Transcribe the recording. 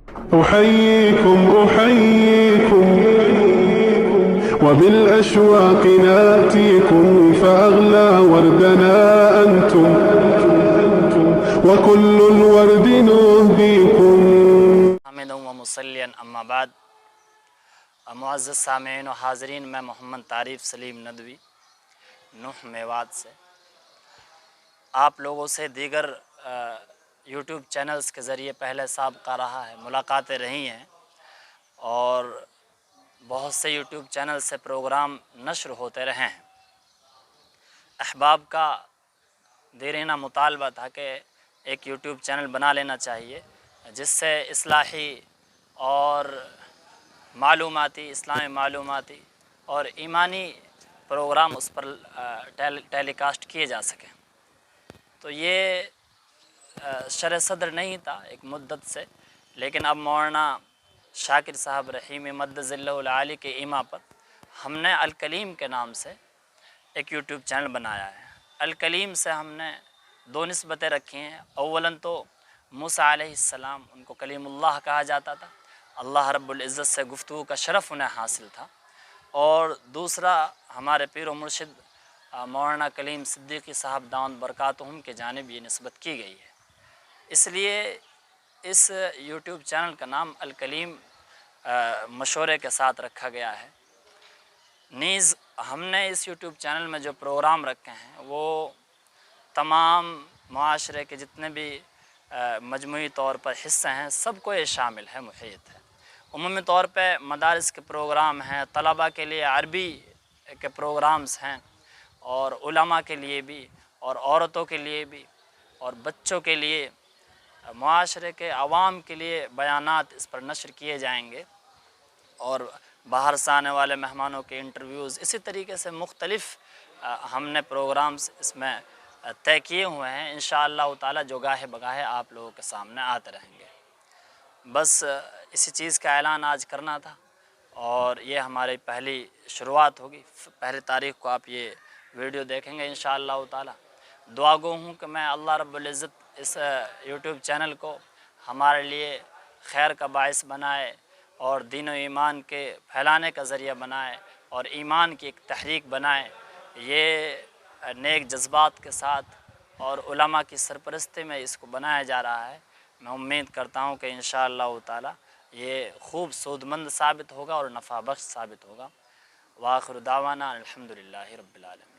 أحييكم وبالأشواق ناتيكم فأغلى وردنا أنتم وكل الورد نهديكم. حامد و مصلیا اما بعد. معزز سامعین و حاضرین، میں محمد تعریف سلیم ندوی نوح میوات سے آپ لوگوں سے دیگر یوٹیوب چینلز کے ذریعے پہلے سابقہ رہا ہے، ملاقاتیں رہی ہیں، اور بہت سے یوٹیوب چینل سے پروگرام نشر ہوتے رہے ہیں۔ احباب کا دیرینہ مطالبہ تھا کہ ایک یوٹیوب چینل بنا لینا چاہیے جس سے اصلاحی اور معلوماتی، اسلامی معلوماتی اور ایمانی پروگرام اس پر ٹیلی کاسٹ کیے جا سکیں۔ تو یہ شرح صدر نہیں تھا ایک مدت سے، لیکن اب مولانا شاکر صاحب رحیم مدظ اللہ العالی کے ایما پر ہم نے الکلیم کے نام سے ایک یوٹیوب چینل بنایا ہے۔ الکلیم سے ہم نے دو نسبتیں رکھی ہیں۔ اولاً تو موسیٰ علیہ السلام، ان کو کلیم اللہ کہا جاتا تھا، اللہ رب العزت سے گفتگو کا شرف انہیں حاصل تھا، اور دوسرا ہمارے پیر و مرشد مولانا کلیم صدیقی صاحب دامت برکاتہم کی جانب یہ نسبت کی گئی ہے۔ اس لیے اس یوٹیوب چینل کا نام الکلیم مشورے کے ساتھ رکھا گیا ہے۔ نیز ہم نے اس یوٹیوب چینل میں جو پروگرام رکھے ہیں وہ تمام معاشرے کے جتنے بھی مجموعی طور پر حصے ہیں سب کو یہ شامل ہے، محیط ہے۔ عمومی طور پہ مدارس کے پروگرام ہیں، طلباء کے لیے عربی کے پروگرامز ہیں، اور علماء کے لیے بھی، اور عورتوں کے لیے بھی، اور بچوں کے لیے، معاشرے کے عوام کے لیے بیانات اس پر نشر کیے جائیں گے، اور باہر سے آنے والے مہمانوں کے انٹرویوز، اسی طریقے سے مختلف ہم نے پروگرامز اس میں طے کیے ہوئے ہیں۔ انشاءاللہ تعالی جو گاہے بگاہے آپ لوگوں کے سامنے آتے رہیں گے۔ بس اسی چیز کا اعلان آج کرنا تھا، اور یہ ہماری پہلی شروعات ہوگی۔ پہلی تاریخ کو آپ یہ ویڈیو دیکھیں گے انشاءاللہ تعالی۔ دعا گو ہوں کہ میں اللہ رب العزت اس یوٹیوب چینل کو ہمارے لیے خیر کا باعث بنائے، اور دین و ایمان کے پھیلانے کا ذریعہ بنائے، اور ایمان کی ایک تحریک بنائے۔ یہ نیک جذبات کے ساتھ اور علماء کی سرپرستی میں اس کو بنایا جا رہا ہے۔ میں امید کرتا ہوں کہ انشاءاللہ تعالی یہ خوب سودمند ثابت ہوگا اور نفع بخش ثابت ہوگا۔ وآخر دعوانا الحمدللہ رب العالمین۔